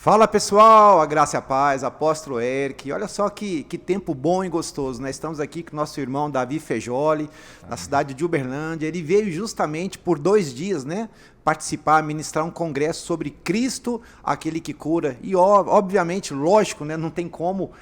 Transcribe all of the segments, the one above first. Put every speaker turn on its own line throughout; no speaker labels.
Fala pessoal, a graça e a paz, apóstolo Eric. Olha só que tempo bom e gostoso, né? Estamos aqui com o nosso irmão Davi Fejoli, na cidade de Uberlândia. Ele veio justamente por 2 dias, né? Participar, ministrar um congresso sobre Cristo, aquele que cura. E obviamente, lógico, né? Não tem como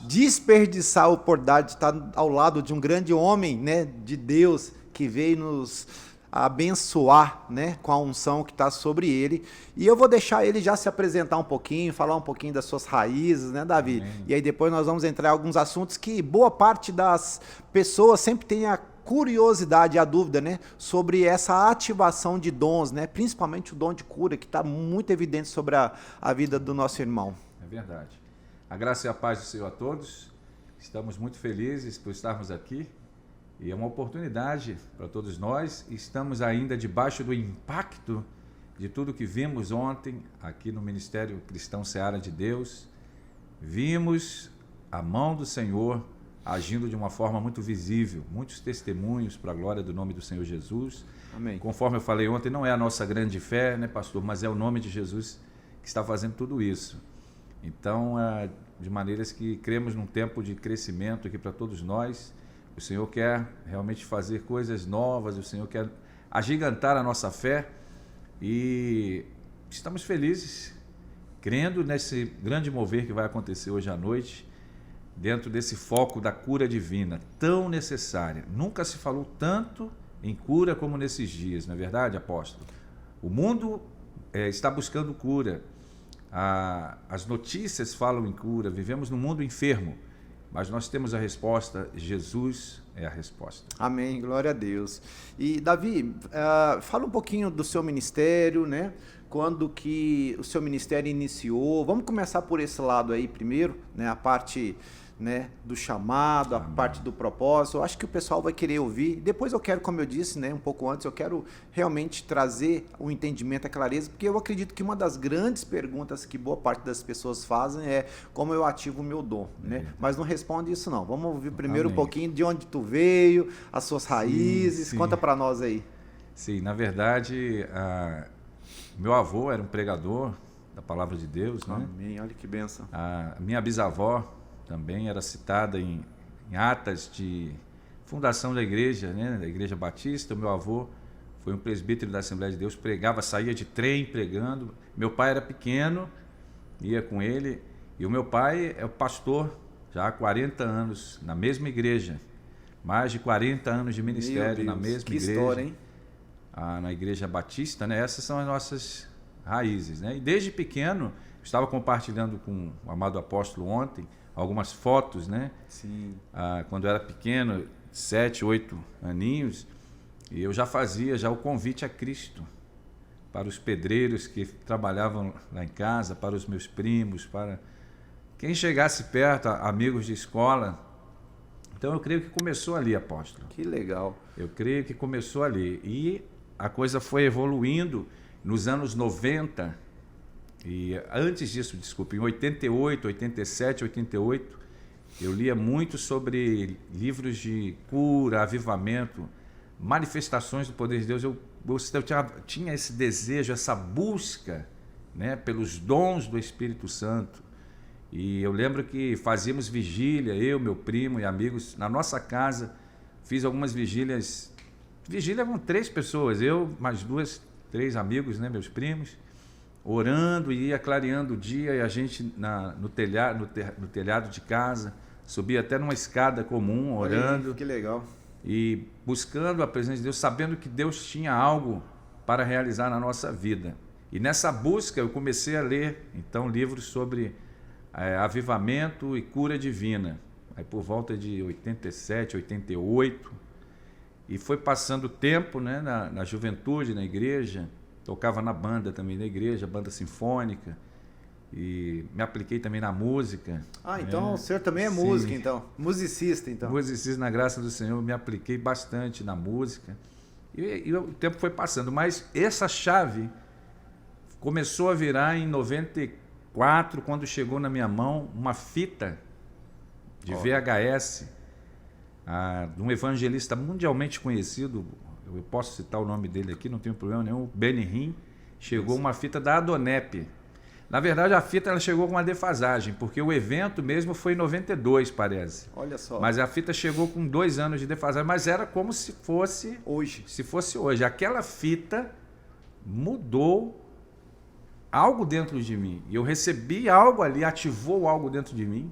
desperdiçar a oportunidade de estar ao lado de um grande homem, né? De Deus que veio nos abençoar, né, com a unção que está sobre ele. E eu vou deixar ele já se apresentar um pouquinho, falar um pouquinho das suas raízes, né, Davi?
Amém.
E aí depois nós vamos entrar em alguns assuntos que boa parte das pessoas sempre tem a curiosidade, a dúvida, né, sobre essa ativação de dons, né, principalmente o dom de cura, que está muito evidente sobre a vida do nosso irmão.
É verdade. A graça e a paz do Senhor a todos. Estamos muito felizes por estarmos aqui e é uma oportunidade para todos nós. Estamos ainda debaixo do impacto de tudo que vimos ontem aqui no Ministério Cristão Seara de Deus. Vimos a mão do Senhor agindo de uma forma muito visível, muitos testemunhos para a glória do nome do Senhor Jesus.
Amém.
Conforme eu falei ontem, não é a nossa grande fé, né, pastor, mas é o nome de Jesus que está fazendo tudo isso. Então, de maneiras que cremos num tempo de crescimento aqui para todos nós. O Senhor quer realmente fazer coisas novas, o Senhor quer agigantar a nossa fé e estamos felizes, crendo nesse grande mover que vai acontecer hoje à noite, dentro desse foco da cura divina, tão necessária. Nunca se falou tanto em cura como nesses dias, não é verdade, apóstolo? O mundo está buscando cura, as notícias falam em cura, vivemos num mundo enfermo, mas nós temos a resposta, Jesus é a resposta.
Amém, glória a Deus. E Davi, fala um pouquinho do seu ministério, né? Quando que o seu ministério iniciou? Vamos começar por esse lado aí primeiro, né? A parte, né, do chamado, a parte do propósito. Eu acho que o pessoal vai querer ouvir. Depois eu quero, como eu disse, né, um pouco antes, eu quero realmente trazer o entendimento, a clareza, porque eu acredito que uma das grandes perguntas que boa parte das pessoas fazem é como eu ativo o meu dom, né? Mas não responde isso não. Vamos ouvir primeiro
Amém.
um pouquinho de onde tu veio, as suas raízes.
Sim.
Conta para nós aí.
Sim, na verdade, meu avô era um pregador da palavra de Deus, né?
Amém, olha que bênção.
A minha bisavó também era citada em atas de fundação da igreja, né, da Igreja Batista. O meu avô foi um presbítero da Assembleia de Deus, pregava, saía de trem pregando. Meu pai era pequeno, ia com ele, e o meu pai é o pastor já há 40 anos na mesma igreja, mais de 40 anos de ministério na mesma
que
igreja.
história, hein?
Na Igreja Batista, né? Essas são as nossas raízes, né? E desde pequeno, estava compartilhando com o amado apóstolo ontem algumas fotos, né?
Sim.
Quando eu era pequeno, 7, 8 aninhos, e eu já fazia o convite a Cristo para os pedreiros que trabalhavam lá em casa, para os meus primos, para quem chegasse perto, amigos de escola. Então eu creio que começou ali, apóstolo.
Que legal.
Eu creio que começou ali. E a coisa foi evoluindo nos anos 90. E antes disso, desculpe, em 88, 87, 88, eu lia muito sobre livros de cura, avivamento, manifestações do poder de Deus. Eu tinha esse desejo, essa busca, né, pelos dons do Espírito Santo. E eu lembro que fazíamos vigília, eu, meu primo e amigos, na nossa casa. Fiz algumas vigília com 3 pessoas, eu, mais 2, 3 amigos, né, meus primos, orando e ia clareando o dia, e a gente no telhado de casa, subia até numa escada comum, orando.
Aí, que legal.
E buscando a presença de Deus, sabendo que Deus tinha algo para realizar na nossa vida. E nessa busca eu comecei a ler, então, livros sobre avivamento e cura divina. Aí por volta de 87, 88, e foi passando o tempo, né, na juventude, na igreja, tocava na banda também da igreja, banda sinfônica, e me apliquei também na música.
Então o senhor também é
Sim.
músico, então, musicista, então.
Musicista, na graça do Senhor, me apliquei bastante na música, e o tempo foi passando, mas essa chave começou a virar em 94, quando chegou na minha mão uma fita de VHS, de um evangelista mundialmente conhecido, eu posso citar o nome dele aqui, não tenho problema nenhum, Benny Hinn. Chegou uma fita da Adonep. Na verdade, a fita ela chegou com uma defasagem, porque o evento mesmo foi em 92, parece.
Olha só.
Mas a fita chegou com 2 anos de defasagem, mas era como se fosse
hoje.
Se fosse hoje. Aquela fita mudou algo dentro de mim. E eu recebi algo ali, ativou algo dentro de mim.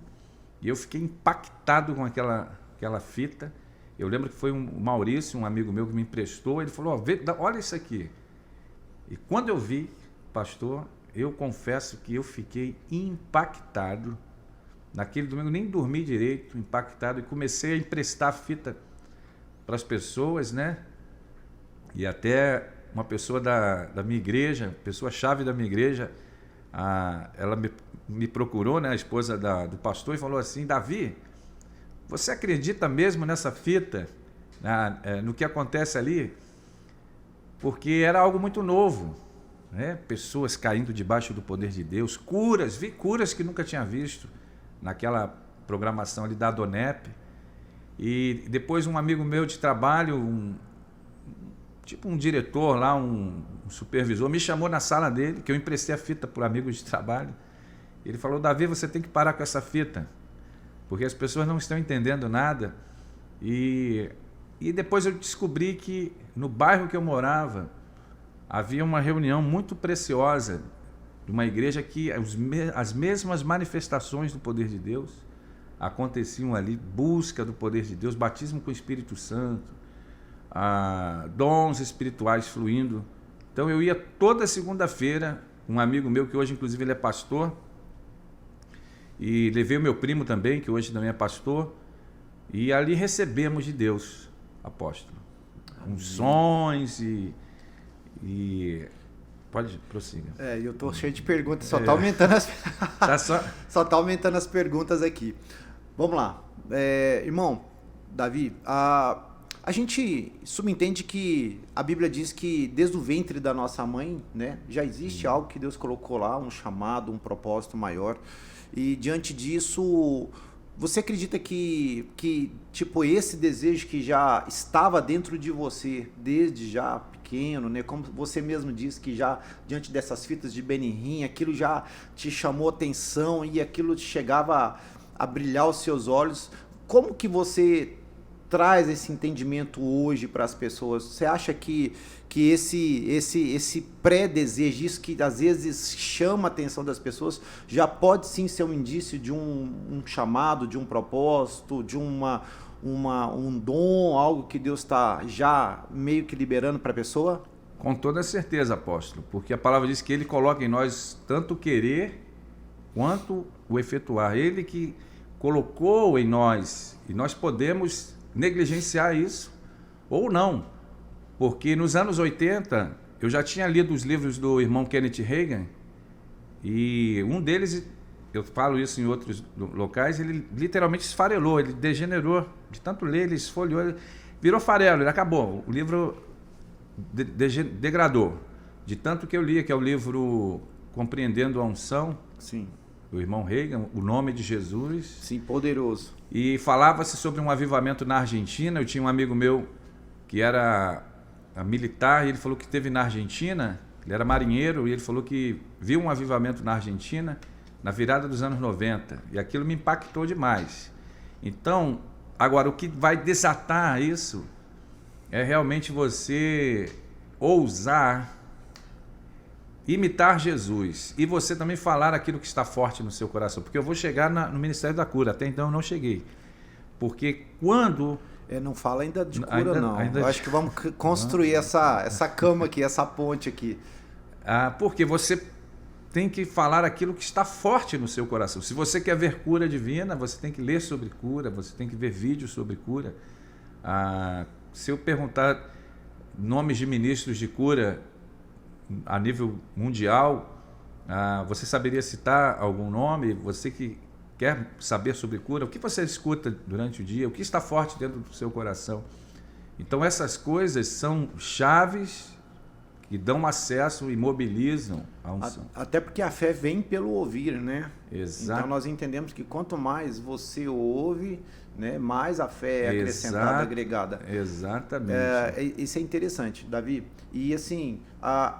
E eu fiquei impactado com aquela fita. Eu lembro que foi o Maurício, um amigo meu, que me emprestou. Ele falou, olha isso aqui. E quando eu vi, pastor, eu confesso que eu fiquei impactado. Naquele domingo nem dormi direito, impactado. E comecei a emprestar a fita para as pessoas, né? E até uma pessoa da minha igreja, pessoa-chave da minha igreja, ela me procurou, né, a esposa do pastor, e falou assim, Davi, você acredita mesmo nessa fita, no que acontece ali? Porque era algo muito novo, né? Pessoas caindo debaixo do poder de Deus, vi curas que nunca tinha visto naquela programação ali da Adonep. E depois um amigo meu de trabalho, tipo um diretor lá, um supervisor, me chamou na sala dele, que eu emprestei a fita para amigos de trabalho. Ele falou, Davi, você tem que parar com essa fita, porque as pessoas não estão entendendo nada. E depois eu descobri que no bairro que eu morava, havia uma reunião muito preciosa de uma igreja que as mesmas manifestações do poder de Deus aconteciam ali, busca do poder de Deus, batismo com o Espírito Santo, dons espirituais fluindo. Então eu ia toda segunda-feira, um amigo meu que hoje inclusive ele é pastor, e levei o meu primo também, que hoje também é pastor, e ali recebemos de Deus, apóstolo, unções e pode prossiga.
Eu tô cheio de perguntas, só tá aumentando só tá aumentando as perguntas aqui. Vamos lá. Irmão, Davi, a gente subentende que a Bíblia diz que desde o ventre da nossa mãe, né, já existe algo que Deus colocou lá, um chamado, um propósito maior. E diante disso, você acredita que tipo, esse desejo que já estava dentro de você desde já pequeno, né? Como você mesmo disse, que já diante dessas fitas de Benihim, aquilo já te chamou atenção e aquilo chegava a brilhar os seus olhos. Como que você traz esse entendimento hoje para as pessoas? Você acha que esse pré-desejo, isso que às vezes chama a atenção das pessoas, já pode sim ser um indício de um chamado, de um propósito, de um dom, algo que Deus está já meio que liberando para a pessoa?
Com toda certeza, apóstolo, porque a palavra diz que Ele coloca em nós tanto o querer quanto o efetuar. Ele que colocou em nós, e nós podemos negligenciar isso ou não. Porque nos anos 80, eu já tinha lido os livros do irmão Kenneth Hagin, e um deles, eu falo isso em outros locais, ele literalmente esfarelou, ele degenerou, de tanto ler, ele esfoliou, ele virou farelo, ele acabou, o livro degradou, de tanto que eu li, que é o livro Compreendendo a Unção,
sim,
do irmão Hagin, O Nome de Jesus.
Sim, poderoso.
E falava-se sobre um avivamento na Argentina. Eu tinha um amigo meu que era militar, e ele falou que esteve na Argentina, ele era marinheiro, e ele falou que viu um avivamento na Argentina na virada dos anos 90, e aquilo me impactou demais. Então, agora, o que vai desatar isso é realmente você ousar imitar Jesus, e você também falar aquilo que está forte no seu coração, porque eu vou chegar no Ministério da Cura, até então eu não cheguei, porque quando...
não fala ainda de cura, não. Eu acho que vamos construir essa cama aqui, essa ponte aqui.
Porque você tem que falar aquilo que está forte no seu coração. Se você quer ver cura divina, você tem que ler sobre cura, você tem que ver vídeos sobre cura. Se eu perguntar nomes de ministros de cura a nível mundial, você saberia citar algum nome? Você que quer saber sobre cura, o que você escuta durante o dia, o que está forte dentro do seu coração? Então essas coisas são chaves que dão acesso e mobilizam a unção.
Até porque a fé vem pelo ouvir, né?
Exato.
Então nós entendemos que quanto mais você ouve, né, mais a fé é acrescentada, agregada.
Exatamente.
Isso é interessante, Davi. E assim,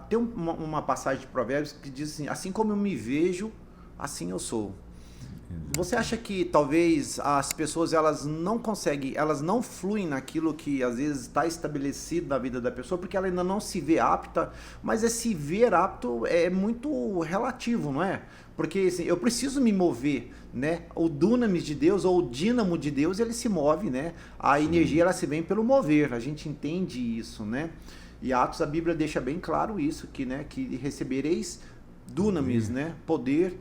tem uma passagem de Provérbios que diz assim como eu me vejo, assim eu sou. Você acha que talvez as pessoas elas não conseguem, elas não fluem naquilo que às vezes está estabelecido na vida da pessoa porque ela ainda não se vê apta, mas esse ver apto é muito relativo, não é? Porque assim, eu preciso me mover, né? O dunamis de Deus ou o dínamo de Deus, ele se move, né? A energia ela se vem pelo mover, a gente entende isso, né? E Atos, a Bíblia deixa bem claro isso, que recebereis dunamis, né? Poder.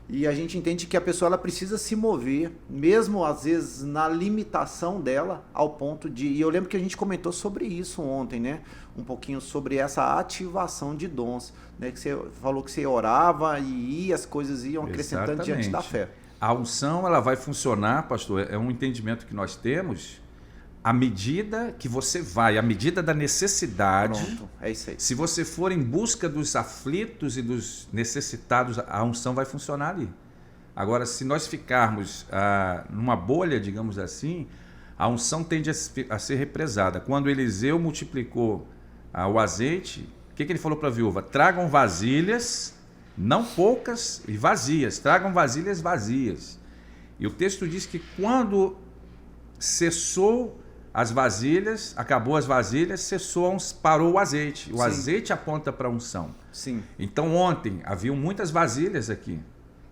E a gente entende que a pessoa ela precisa se mover, mesmo às vezes na limitação dela, ao ponto de... E eu lembro que a gente comentou sobre isso ontem, né? Um pouquinho sobre essa ativação de dons, né? Que você falou que você orava e as coisas iam acrescentando diante da fé.
A unção ela vai funcionar, pastor, é um entendimento que nós temos... À medida que você vai, à medida da necessidade,
pronto, é isso aí.
Se você for em busca dos aflitos e dos necessitados, a unção vai funcionar ali. Agora, se nós ficarmos numa bolha, digamos assim, a unção tende a ser represada. Quando Eliseu multiplicou o azeite, o que ele falou para a viúva? Tragam vasilhas, não poucas e vazias, tragam vasilhas vazias. E o texto diz que quando cessou as vasilhas, acabou as vasilhas, parou o azeite. O azeite aponta para a unção.
Sim.
Então ontem haviam muitas vasilhas aqui,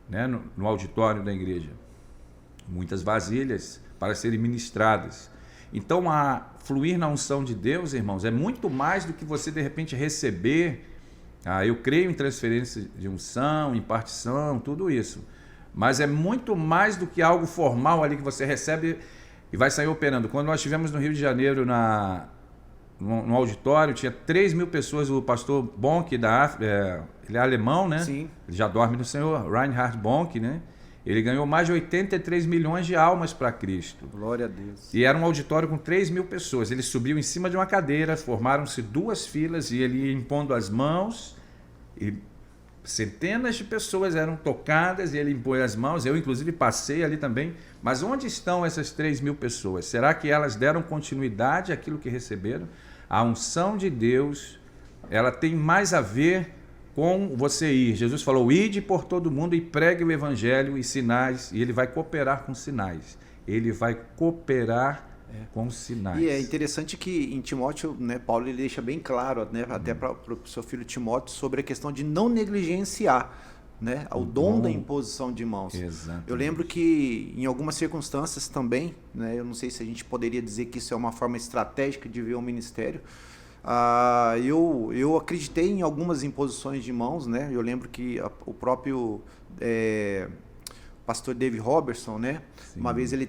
né, no auditório da igreja. Muitas vasilhas para serem ministradas. Então fluir na unção de Deus, irmãos, é muito mais do que você de repente receber. Eu creio em transferência de unção, impartição, tudo isso. Mas é muito mais do que algo formal ali que você recebe e vai sair operando. Quando nós estivemos no Rio de Janeiro, no auditório, tinha 3.000 pessoas, o pastor Bonk, ele é alemão, né?
Sim.
Ele já dorme no Senhor, Reinhard Bonk, né? Ele ganhou mais de 83 milhões de almas para Cristo.
Glória a Deus.
E era um auditório com 3.000 pessoas. Ele subiu em cima de uma cadeira, formaram-se 2 filas e ele ia impondo as mãos e centenas de pessoas eram tocadas e ele impôs as mãos. Eu, inclusive, passei ali também. Mas onde estão essas 3.000 pessoas? Será que elas deram continuidade àquilo que receberam? A unção de Deus, ela tem mais a ver com você ir. Jesus falou, ide por todo mundo e pregue o evangelho e sinais. E ele vai cooperar com sinais. Ele vai cooperar com sinais.
E é interessante que em Timóteo, né, Paulo ele deixa bem claro, né, até para o seu filho Timóteo, sobre a questão de não negligenciar, né, o dom da imposição de mãos.
Exatamente.
Eu lembro que em algumas circunstâncias também, né, eu não sei se a gente poderia dizer que isso é uma forma estratégica de ver o ministério, eu acreditei em algumas imposições de mãos, né, eu lembro que o próprio... pastor David Robertson, né?
Sim.
Uma vez ele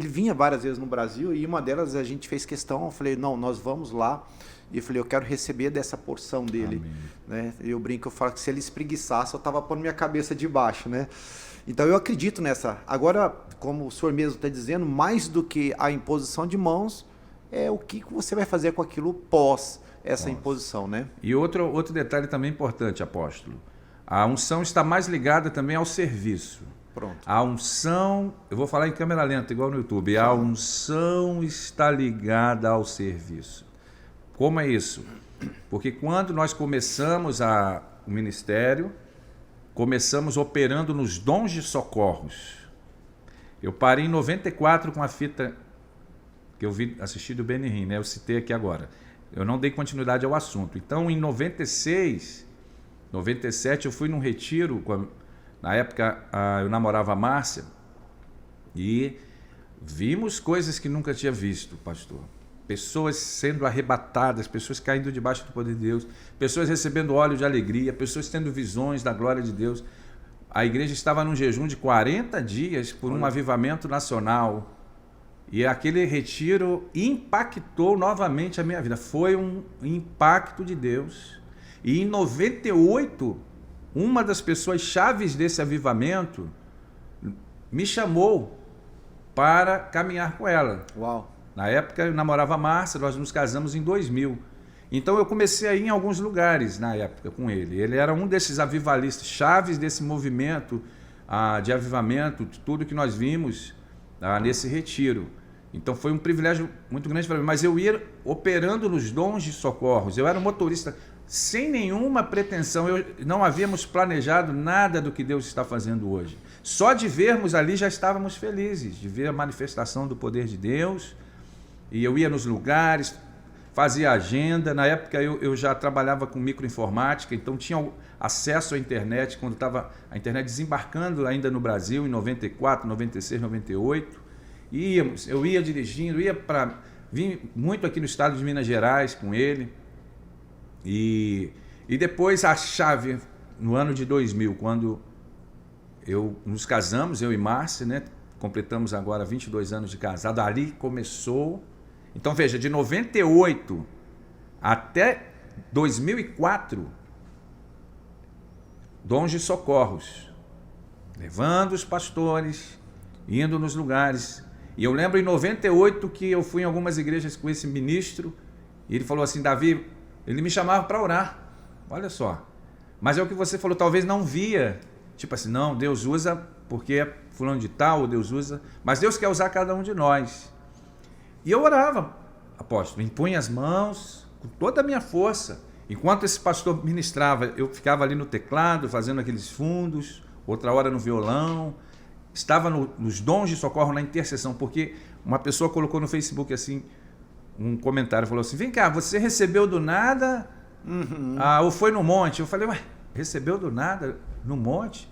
vinha várias vezes no Brasil e uma delas a gente fez questão, eu falei, não, nós vamos lá. E eu falei, eu quero receber dessa porção dele. Né? Eu brinco, eu falo que se ele espreguiçasse, eu estava pondo minha cabeça de baixo, né? Então eu acredito nessa. Agora, como o senhor mesmo está dizendo, mais do que a imposição de mãos, é o que você vai fazer com aquilo pós essa imposição, né?
E outro detalhe também importante, apóstolo. A unção está mais ligada também ao serviço.
Pronto.
A unção, eu vou falar em câmera lenta, igual no YouTube. Sim. A unção está ligada ao serviço. Como é isso? Porque quando nós começamos o ministério, começamos operando nos dons de socorros. Eu parei em 94 com a fita que eu assisti do Benny Hinn, né? Eu citei aqui agora. Eu não dei continuidade ao assunto. Então, em 96, 97, eu fui num retiro, na época eu namorava a Márcia, e vimos coisas que nunca tinha visto, pastor. Pessoas sendo arrebatadas, pessoas caindo debaixo do poder de Deus, pessoas recebendo óleo de alegria, pessoas tendo visões da glória de Deus. A igreja estava num jejum de 40 dias por um avivamento nacional. E aquele retiro impactou novamente a minha vida. Foi um impacto de Deus. E em 98, uma das pessoas chaves desse avivamento me chamou para caminhar com ela.
Uau!
Na época eu namorava a Márcia, nós nos casamos em 2000. Então eu comecei a ir em alguns lugares na época com ele. Ele era um desses avivalistas, chaves desse movimento de avivamento, de tudo que nós vimos nesse retiro. Então foi um privilégio muito grande para mim. Mas eu ia operando nos dons de socorros. Eu era um motorista sem nenhuma pretensão. Não havíamos planejado nada do que Deus está fazendo hoje. Só de vermos ali já estávamos felizes, de ver a manifestação do poder de Deus. E eu ia nos lugares, fazia agenda. Na época eu já trabalhava com microinformática, então tinha acesso à internet quando estava a internet desembarcando ainda no Brasil, em 94, 96, 98. Eu ia dirigindo, vim muito aqui no estado de Minas Gerais com ele. E depois a chave, no ano de 2000, quando nos casamos, eu e Márcia, né? Completamos agora 22 anos de casado, ali começou. Então veja, de 98 até 2004, dons de socorros, levando os pastores, indo nos lugares. E eu lembro em 98 que eu fui em algumas igrejas com esse ministro, e ele falou assim: Davi, ele me chamava para orar, olha só. Mas é o que você falou, talvez não via, tipo assim, não, Deus usa porque é fulano de tal, ou Deus usa, mas Deus quer usar cada um de nós. E eu orava, apóstolo, impunha as mãos com toda a minha força. Enquanto esse pastor ministrava, eu ficava ali no teclado, fazendo aqueles fundos, outra hora no violão, estava nos dons de socorro, na intercessão, porque uma pessoa colocou no Facebook assim, um comentário, falou assim: vem cá, você recebeu do nada ou foi no monte? Eu falei: ué, recebeu do nada no monte?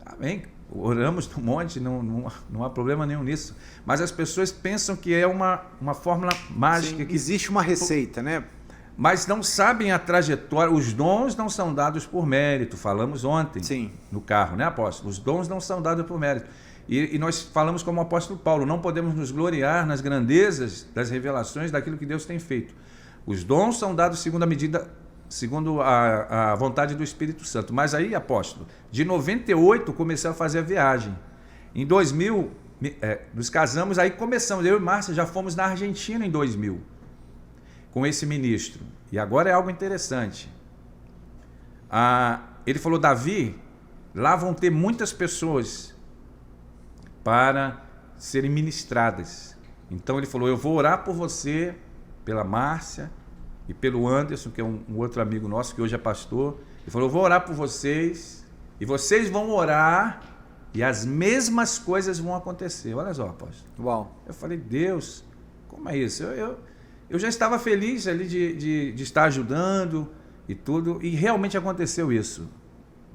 Amém, oramos no monte, não há problema nenhum nisso. Mas as pessoas pensam que é uma fórmula mágica.
Sim,
que
existe uma receita, né?
Mas não sabem a trajetória. Os dons não são dados por mérito. Falamos ontem no carro, né, apóstolo? Os dons não são dados por mérito. E nós falamos como o apóstolo Paulo: não podemos nos gloriar nas grandezas das revelações daquilo que Deus tem feito. Os dons são dados segundo a medida, segundo a vontade do Espírito Santo. Mas aí, apóstolo, de 98 comecei a fazer a viagem. Em 2000, nos casamos, aí começamos. Eu e Márcia já fomos na Argentina em 2000. Com esse ministro. E agora é algo interessante. Ele falou: Davi, lá vão ter muitas pessoas para serem ministradas. Então ele falou: eu vou orar por você, pela Márcia e pelo Anderson, que é um outro amigo nosso que hoje é pastor. Ele falou: eu vou orar por vocês e vocês vão orar e as mesmas coisas vão acontecer. Olha só, apóstolo.
Uau.
Eu falei: Deus, como é isso? Eu já estava feliz ali de estar ajudando e tudo, e realmente aconteceu isso.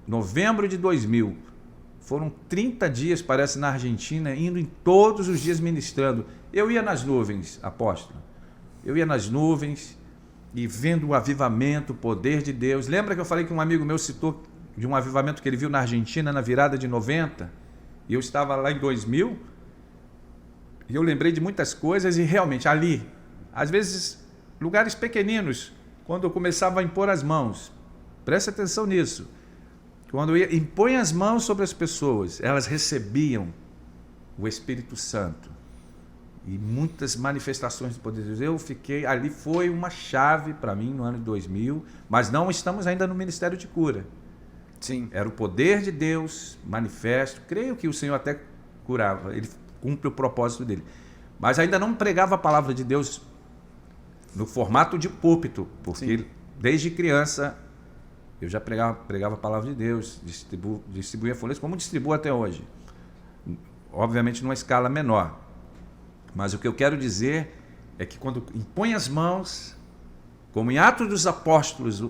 Novembro de 2000, foram 30 dias, parece, na Argentina, indo em todos os dias ministrando. Eu ia nas nuvens, apóstolo. Eu ia nas nuvens e vendo o avivamento, o poder de Deus. Lembra que eu falei que um amigo meu citou de um avivamento que ele viu na Argentina na virada de 90? E eu estava lá em 2000, e eu lembrei de muitas coisas, e realmente ali, às vezes, lugares pequeninos, quando eu começava a impor as mãos, preste atenção nisso, quando eu impõe as mãos sobre as pessoas, elas recebiam o Espírito Santo e muitas manifestações do poder de Deus. Eu fiquei, ali foi uma chave para mim no ano de 2000, mas não estamos ainda no Ministério de Cura.
Sim.
Era o poder de Deus manifesto, creio que o Senhor até curava, ele cumpre o propósito dele, mas ainda não pregava a palavra de Deus no formato de púlpito, porque desde criança eu já pregava a palavra de Deus, distribuía folhetos, como distribuo até hoje. Obviamente numa escala menor. Mas o que eu quero dizer é que quando impõe as mãos, como em Atos dos Apóstolos,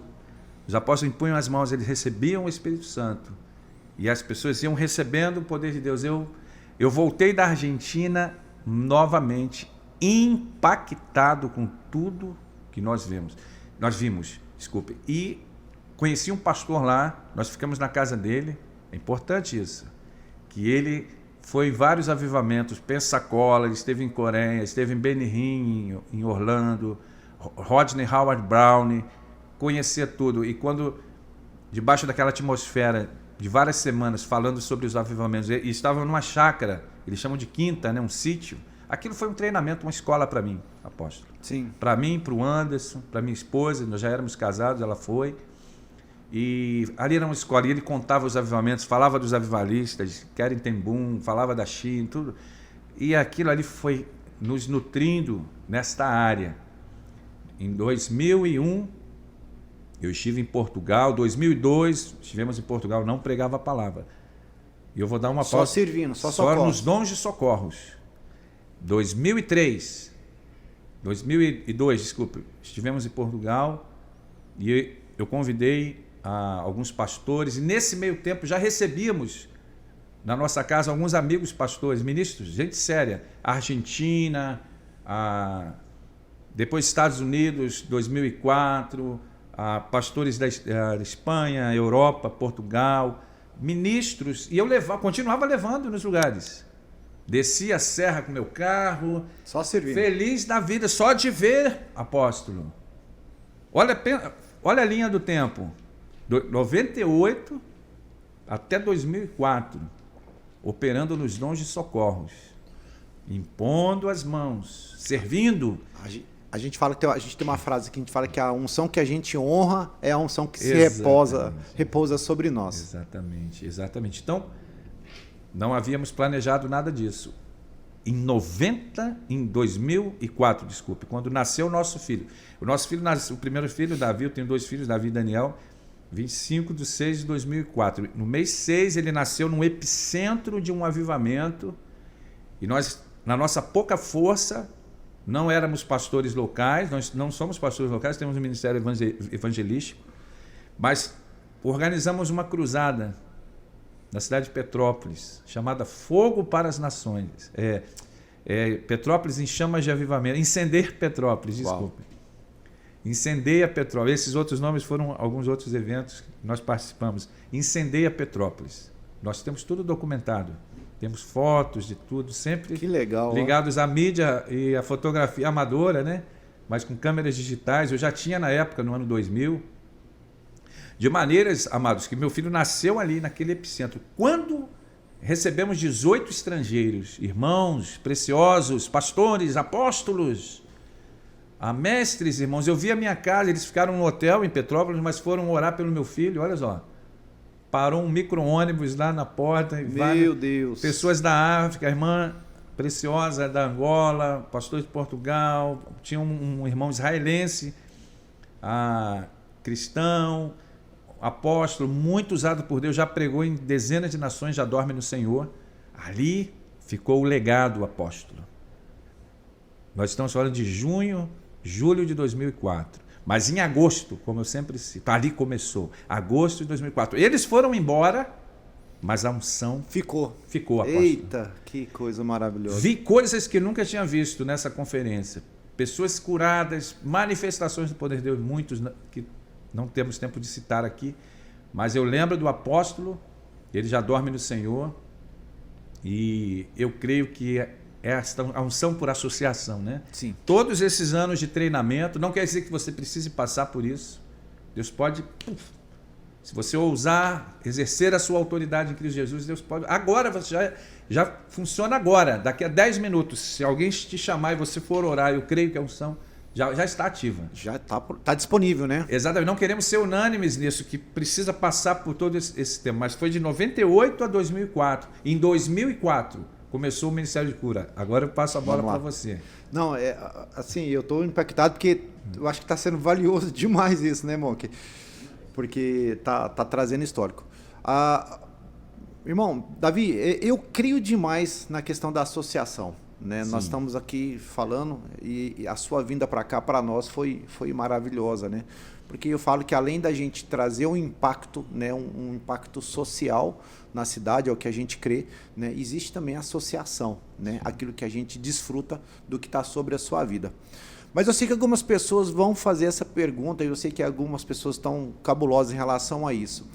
os apóstolos impunham as mãos, eles recebiam o Espírito Santo. E as pessoas iam recebendo o poder de Deus. Eu voltei da Argentina novamente, impactado com tudo que nós vimos, e conheci um pastor lá, nós ficamos na casa dele. É importante isso, que ele foi em vários avivamentos, Pensacola, ele esteve em Coreia, esteve em Benihim, em Orlando, Rodney Howard Brown, conhecia tudo. E quando, debaixo daquela atmosfera de várias semanas falando sobre os avivamentos, e estava numa chácara, eles chamam de quinta, né, um sítio, Aquilo foi um treinamento, uma escola para mim, apóstolo.
Sim.
Para mim, para o Anderson, para minha esposa, nós já éramos casados, ela foi. E ali era uma escola, e ele contava os avivamentos, falava dos avivalistas, Keren ten Boom, falava da China, tudo. E aquilo ali foi nos nutrindo nesta área. Em 2001, eu estive em Portugal. 2002, estivemos em Portugal, não pregava a palavra. E eu vou dar uma pausa.
Só servindo, só socorros.
Só nos dons de socorros. 2002, desculpe, estivemos em Portugal e eu convidei alguns pastores, e nesse meio tempo já recebíamos na nossa casa alguns amigos pastores, ministros, gente séria, Argentina, depois Estados Unidos, 2004, pastores da Espanha, Europa, Portugal, ministros, e eu continuava levando nos lugares. Descia a serra com meu carro,
só servindo.
Feliz da vida, só de ver, apóstolo. Olha a linha do tempo. 98 até 2004, operando nos dons de socorros, impondo as mãos, servindo.
A gente fala que a gente tem uma frase que a gente fala que a unção que a gente honra é a unção que se repousa sobre nós.
Exatamente. Então, não havíamos planejado nada disso. Em 2004, desculpe, quando nasceu o nosso filho. O nosso filho nasceu, o primeiro filho, Davi, eu tenho 2 filhos, Davi e Daniel, 25/6/2004. No mês 6, ele nasceu no epicentro de um avivamento. E nós, na nossa pouca força, não éramos pastores locais, nós não somos pastores locais, temos um ministério evangelístico, mas organizamos uma cruzada na cidade de Petrópolis, chamada Fogo para as Nações. Petrópolis em chamas de avivamento. Incender Petrópolis, desculpe. Incendeia Petrópolis. Esses outros nomes foram alguns outros eventos que nós participamos. Incendeia Petrópolis. Nós temos tudo documentado. Temos fotos de tudo, sempre
que legal,
ligados à mídia e à fotografia amadora, né? Mas com câmeras digitais. Eu já tinha na época, no ano 2000. De maneiras, amados, que meu filho nasceu ali naquele epicentro. Quando recebemos 18 estrangeiros, irmãos preciosos, pastores, apóstolos, mestres, irmãos, eu vi a minha casa, eles ficaram no hotel em Petrópolis, mas foram orar pelo meu filho, olha só. Parou um micro-ônibus lá na porta.
Meu Deus.
Pessoas da África, a irmã preciosa da Angola, pastor de Portugal, tinha um irmão israelense, cristão, apóstolo, muito usado por Deus, já pregou em dezenas de nações, já dorme no Senhor. Ali ficou o legado, apóstolo. Nós estamos falando de julho de 2004. Mas em agosto, como eu sempre cito, ali começou, agosto de 2004. Eles foram embora, mas a unção ficou, apóstolo.
Eita, que coisa maravilhosa.
Vi coisas que nunca tinha visto nessa conferência. Pessoas curadas, manifestações do poder de Deus, muitos que não temos tempo de citar aqui, mas eu lembro do apóstolo, ele já dorme no Senhor, e eu creio que é a unção por associação, né?
Sim.
Todos esses anos de treinamento, não quer dizer que você precise passar por isso. Deus pode, se você ousar exercer a sua autoridade em Cristo Jesus, Deus pode. Agora, você já funciona agora, daqui a 10 minutos. Se alguém te chamar e você for orar, eu creio que a unção já está ativa.
Já está disponível, né?
Exatamente. Não queremos ser unânimes nisso, que precisa passar por todo esse tempo. Mas foi de 98 a 2004. Em 2004, começou o Ministério de Cura. Agora eu passo a bola para você.
Não, assim, eu estou impactado porque eu acho que está sendo valioso demais isso, né, Monk? Porque tá trazendo histórico. Irmão, Davi, eu creio demais na questão da associação. Né? Nós estamos aqui falando e a sua vinda para cá, para nós, foi maravilhosa, né? Porque eu falo que além da gente trazer um impacto, né, um impacto social na cidade, é o que a gente crê, né, existe também a associação, né, aquilo que a gente desfruta do que está sobre a sua vida. Mas eu sei que algumas pessoas vão fazer essa pergunta, e eu sei que algumas pessoas estão cabulosas em relação a isso.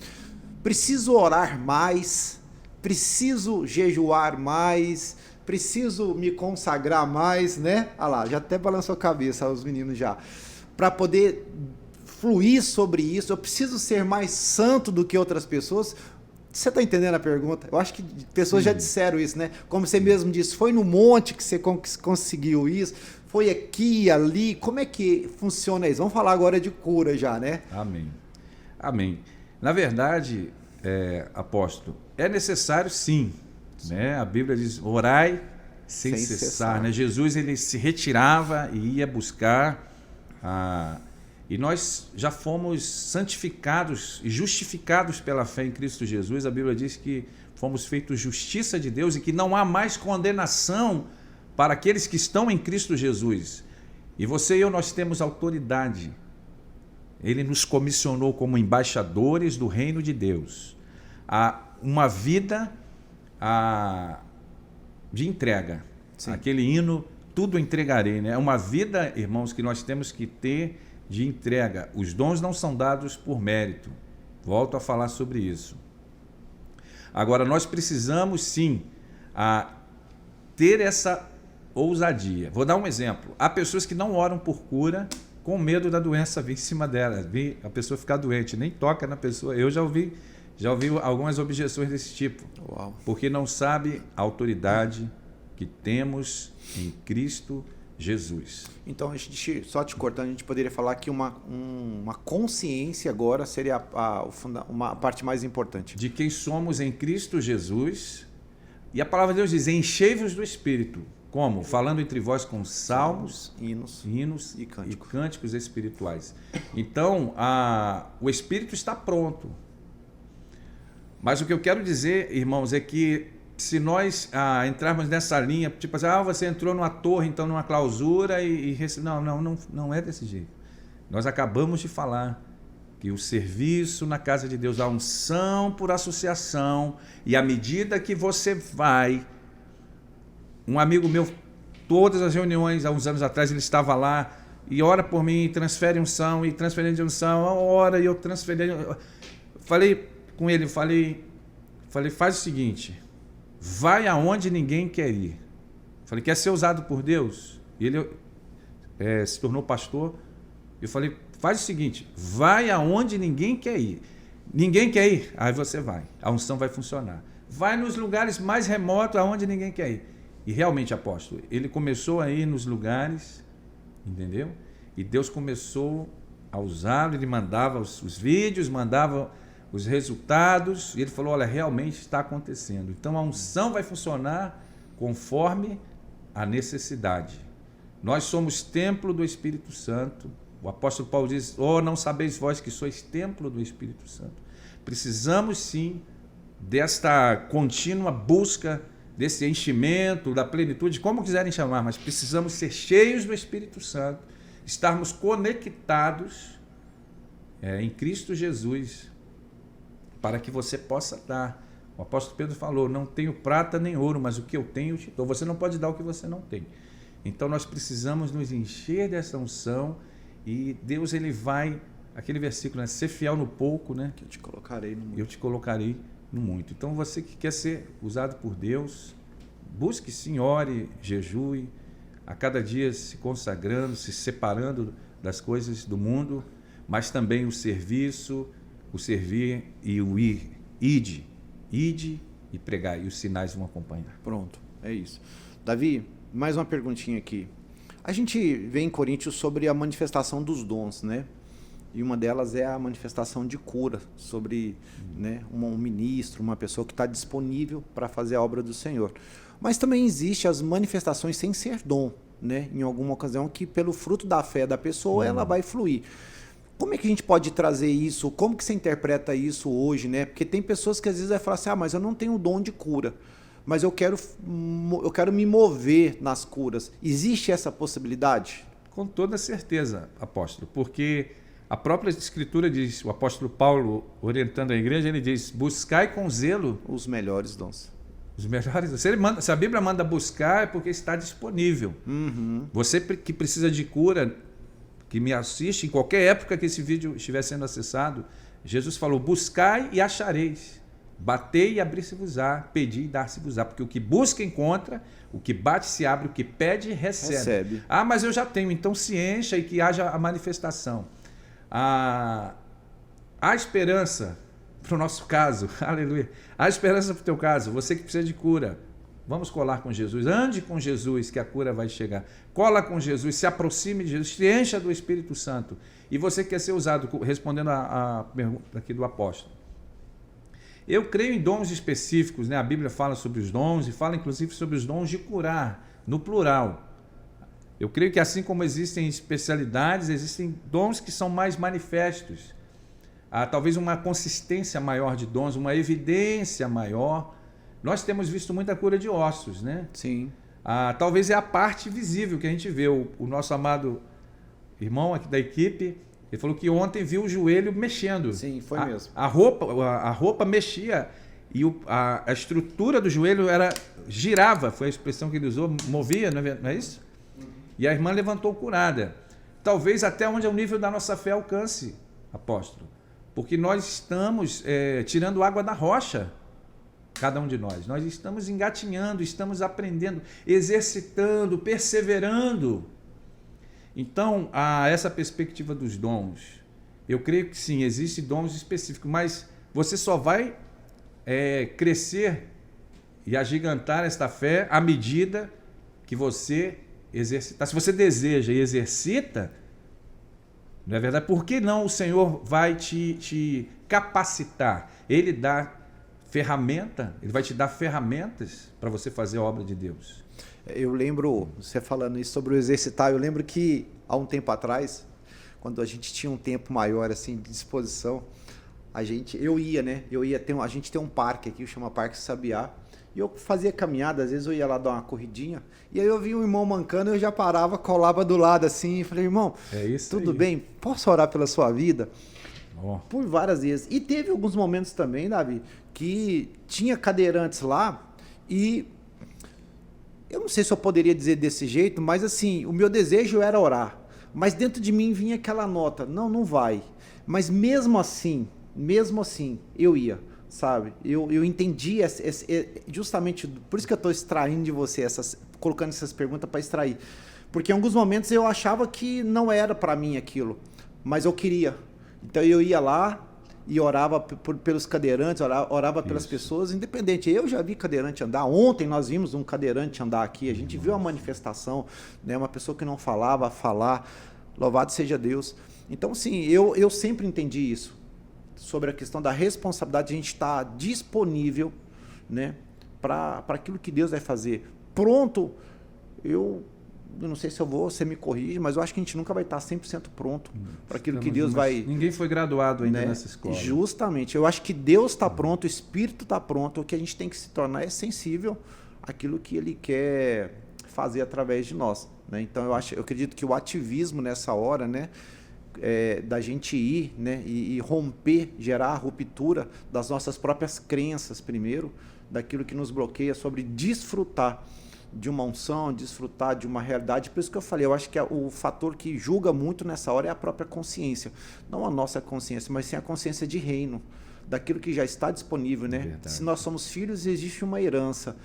Preciso orar mais? Preciso jejuar mais? Preciso me consagrar mais, né? Olha lá, já até balançou a cabeça os meninos já. Para poder fluir sobre isso, eu preciso ser mais santo do que outras pessoas. Você está entendendo a pergunta? Eu acho que pessoas já disseram isso, né? Como você mesmo disse, foi no monte que você conseguiu isso, foi aqui, ali. Como é que funciona isso? Vamos falar agora de cura já, né?
Amém. Amém. Na verdade, apóstolo, é necessário sim, né? A Bíblia diz, orai sem cessar. Né? Jesus ele se retirava e ia buscar e nós já fomos santificados e justificados pela fé em Cristo Jesus. A Bíblia diz que fomos feitos justiça de Deus e que não há mais condenação para aqueles que estão em Cristo Jesus. E você e eu, nós temos autoridade. Ele nos comissionou como embaixadores do reino de Deus a uma vida de entrega. Sim. Aquele hino, tudo entregarei, né? É uma vida, irmãos, que nós temos que ter de entrega. Os dons não são dados por mérito. Volto a falar sobre isso. Agora, nós precisamos sim ter essa ousadia. Vou dar um exemplo. Há pessoas que não oram por cura com medo da doença vir em cima dela, vir a pessoa ficar doente, nem toca na pessoa. Eu já ouvi algumas objeções desse tipo. Uau. Porque não sabe a autoridade que temos em Cristo Jesus.
Então, só te cortando, a gente poderia falar que uma consciência agora seria uma parte mais importante.
De quem somos em Cristo Jesus. E a palavra de Deus diz, enchei-vos do Espírito. Como? Falando entre vós com salmos, hinos e cânticos espirituais. Então, o Espírito está pronto. Mas o que eu quero dizer, irmãos, é que se nós entrarmos nessa linha, tipo assim, você entrou numa torre, então numa clausura não é desse jeito. Nós acabamos de falar que o serviço na casa de Deus, a unção por associação, e à medida que você vai, um amigo meu, todas as reuniões, há uns anos atrás, ele estava lá, e ora por mim, transfere unção, e transferência de unção, ora, e eu transferi. Falei com ele, falei, faz o seguinte, vai aonde ninguém quer ir. Falei, quer ser usado por Deus? E ele se tornou pastor. Eu falei, faz o seguinte, vai aonde ninguém quer ir. Ninguém quer ir? Aí você vai. A unção vai funcionar. Vai nos lugares mais remotos aonde ninguém quer ir. E realmente, apóstolo, ele começou a ir nos lugares, entendeu? E Deus começou a usá-lo, ele mandava os vídeos, mandava os resultados, e ele falou, olha, realmente está acontecendo. Então a unção vai funcionar conforme a necessidade. Nós somos templo do Espírito Santo. O apóstolo Paulo diz, não sabeis vós que sois templo do Espírito Santo. Precisamos sim desta contínua busca, desse enchimento, da plenitude, como quiserem chamar, mas precisamos ser cheios do Espírito Santo, estarmos conectados em Cristo Jesus, para que você possa dar. O apóstolo Pedro falou, não tenho prata nem ouro, mas o que eu tenho eu te dou. Você não pode dar o que você não tem. Então nós precisamos nos encher dessa unção e Deus ele vai, aquele versículo, né? Ser fiel no pouco, né?
Que eu te colocarei no muito.
Eu te colocarei no muito. Então você que quer ser usado por Deus, busque sim, ore, jejue, a cada dia se consagrando, se separando das coisas do mundo, mas também o serviço, o servir e o ir. Ide e pregar, e os sinais vão acompanhar.
Pronto, é isso. Davi, mais uma perguntinha aqui. A gente vê em Coríntios sobre a manifestação dos dons, né? E uma delas é a manifestação de cura, sobre né, um ministro, uma pessoa que está disponível para fazer a obra do Senhor. Mas também existe as manifestações sem ser dom, né? Em alguma ocasião que pelo fruto da fé da pessoa ela vai fluir. Como é que a gente pode trazer isso? Como que você interpreta isso hoje, né? Porque tem pessoas que às vezes vai falar assim, mas eu não tenho o dom de cura, mas eu quero me mover nas curas. Existe essa possibilidade?
Com toda certeza, apóstolo, porque a própria Escritura diz, o apóstolo Paulo, orientando a igreja, ele diz, buscai com zelo
os melhores dons.
Os melhores. Se a Bíblia manda buscar, é porque está disponível.
Uhum.
Você que precisa de cura, que me assiste, em qualquer época que esse vídeo estiver sendo acessado, Jesus falou, buscai e achareis, batei e abrir-se-vos-á, pedi e dar-se-vos-á, porque o que busca encontra, o que bate se abre, o que pede recebe. Mas eu já tenho, então se encha e que haja a manifestação. A esperança para o nosso caso, aleluia. Há esperança para o teu caso, você que precisa de cura. Vamos colar com Jesus, ande com Jesus que a cura vai chegar. Cola com Jesus, se aproxime de Jesus, se encha do Espírito Santo. E você quer ser usado, respondendo a pergunta aqui do apóstolo. Eu creio em dons específicos, né? A Bíblia fala sobre os dons e fala inclusive sobre os dons de curar, no plural. Eu creio que assim como existem especialidades, existem dons que são mais manifestos. Há talvez uma consistência maior de dons, uma evidência maior. Nós temos visto muita cura de ossos, né?
Sim.
Talvez é a parte visível que a gente vê. O nosso amado irmão aqui da equipe, ele falou que ontem viu o joelho mexendo.
Sim, foi mesmo.
A roupa mexia e a estrutura do joelho girava, foi a expressão que ele usou, movia, não é isso? E a irmã levantou curada. Talvez até onde o nível da nossa fé alcance, apóstolo. Porque nós estamos tirando água da rocha, cada um de nós. Nós estamos engatinhando, estamos aprendendo, exercitando, perseverando. Então, essa perspectiva dos dons, eu creio que sim, existem dons específicos, mas você só vai crescer e agigantar esta fé à medida que você exercitar. Se você deseja e exercita, não é verdade? Por que não o Senhor vai te capacitar? Ele dá ferramenta, Ele vai te dar ferramentas para você fazer a obra de Deus.
Eu lembro, você falando isso sobre o exercitar, eu lembro que há um tempo atrás, quando a gente tinha um tempo maior assim de disposição, a gente tem um parque aqui, chama Parque Sabiá, e eu fazia caminhada, às vezes eu ia lá dar uma corridinha, e aí eu vi um irmão mancando, eu já parava, colava do lado assim, e falei, irmão, tudo bem? Posso orar pela sua vida? Por várias vezes. E teve alguns momentos também, Davi, que tinha cadeirantes lá, e eu não sei se eu poderia dizer desse jeito, mas assim, o meu desejo era orar, mas dentro de mim vinha aquela nota, não vai. Mas mesmo assim, eu ia. Sabe, eu entendi justamente por isso que eu estou extraindo de você colocando essas perguntas para extrair, porque em alguns momentos eu achava que não era para mim aquilo, mas eu queria. Então eu ia lá e orava pelos cadeirantes, orava pelas pessoas, independente. Eu já vi cadeirante andar. Ontem nós vimos um cadeirante andar aqui. A gente viu a manifestação, né? Uma pessoa que não falava, falar. Louvado seja Deus. Então, sim, eu sempre entendi isso. Sobre a questão da responsabilidade de a gente estar disponível, né, para aquilo que Deus vai fazer. Pronto, eu não sei se você me corrige, mas eu acho que a gente nunca vai estar 100% pronto para aquilo que Deus vai...
Ninguém foi graduado ainda, né, nessa escola.
Justamente, eu acho que Deus está pronto, o Espírito está pronto, o que a gente tem que se tornar é sensível àquilo que Ele quer fazer através de nós, né? Então eu acredito que o ativismo nessa hora, né, da gente ir, né, e romper, gerar a ruptura das nossas próprias crenças primeiro, daquilo que nos bloqueia sobre desfrutar de uma unção, desfrutar de uma realidade. Por isso que eu falei, eu acho que o fator que julga muito nessa hora é a própria consciência, não a nossa consciência, mas sim a consciência de reino, daquilo que já está disponível, né?
Verdade.
Se nós somos filhos, existe uma herança,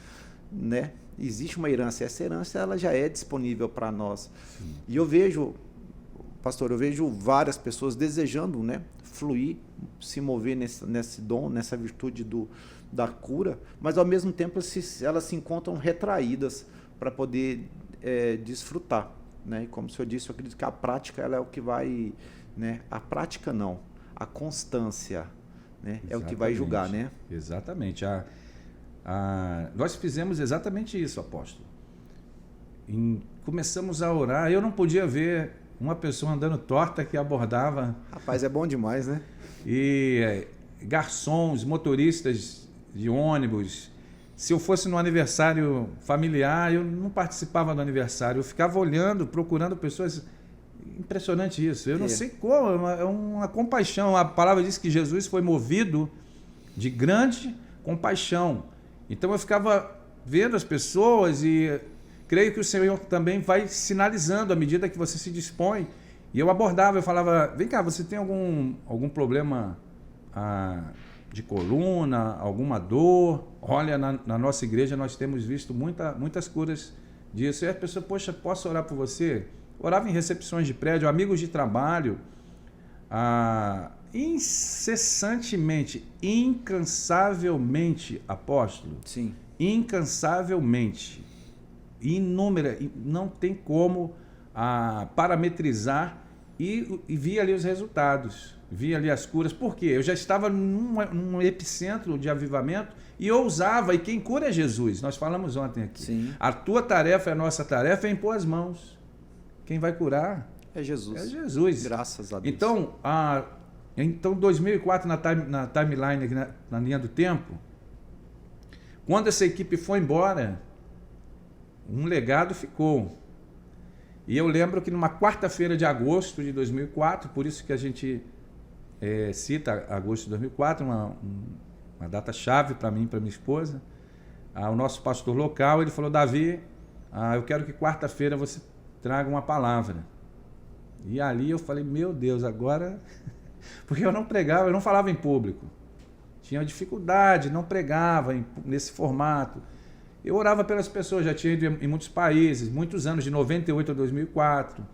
né? Existe uma herança, essa herança ela já é disponível para nós. Sim. E eu vejo, pastor, eu vejo várias pessoas desejando, né, fluir, se mover nesse dom, nessa virtude da cura, mas ao mesmo tempo elas se encontram retraídas para poder desfrutar, né? E como o senhor disse, eu acredito que a prática ela é o que vai, né? A prática não, a constância, né? É o que vai julgar, né?
Exatamente. Nós fizemos exatamente isso, apóstolo. Começamos a orar, eu não podia ver uma pessoa andando torta que abordava.
Rapaz, é bom demais, né?
E garçons, motoristas de ônibus. Se eu fosse no aniversário familiar, eu não participava do aniversário. Eu ficava olhando, procurando pessoas. Impressionante isso. Eu não sei como, é uma compaixão. A palavra diz que Jesus foi movido de grande compaixão. Então eu ficava vendo as pessoas e creio que o Senhor também vai sinalizando à medida que você se dispõe. E eu abordava, eu falava, vem cá, você tem algum problema de coluna, alguma dor? Olha, na nossa igreja nós temos visto muitas curas disso. E a pessoa, poxa, posso orar por você? Orava em recepções de prédio, amigos de trabalho. incessantemente, incansavelmente, apóstolo.
Sim.
Incansavelmente. Inúmera. Não tem como parametrizar e via ali os resultados. Via ali as curas. Por quê? Eu já estava num epicentro de avivamento e ousava. E quem cura é Jesus. Nós falamos ontem aqui.
Sim.
A tua tarefa, a nossa tarefa é impor as mãos. Quem vai curar
é Jesus.
É Jesus.
Graças a Deus.
Então 2004, na timeline, aqui na linha do tempo, quando essa equipe foi embora, um legado ficou. E eu lembro que numa quarta-feira de agosto de 2004, por isso que a gente cita agosto de 2004, uma data-chave para mim e para minha esposa, o nosso pastor local, ele falou: Davi, eu quero que quarta-feira você traga uma palavra. E ali eu falei: meu Deus, agora... Porque eu não pregava, eu não falava em público. Tinha dificuldade, não pregava nesse formato. Eu orava pelas pessoas, já tinha ido em muitos países, muitos anos, de 98 a 2004,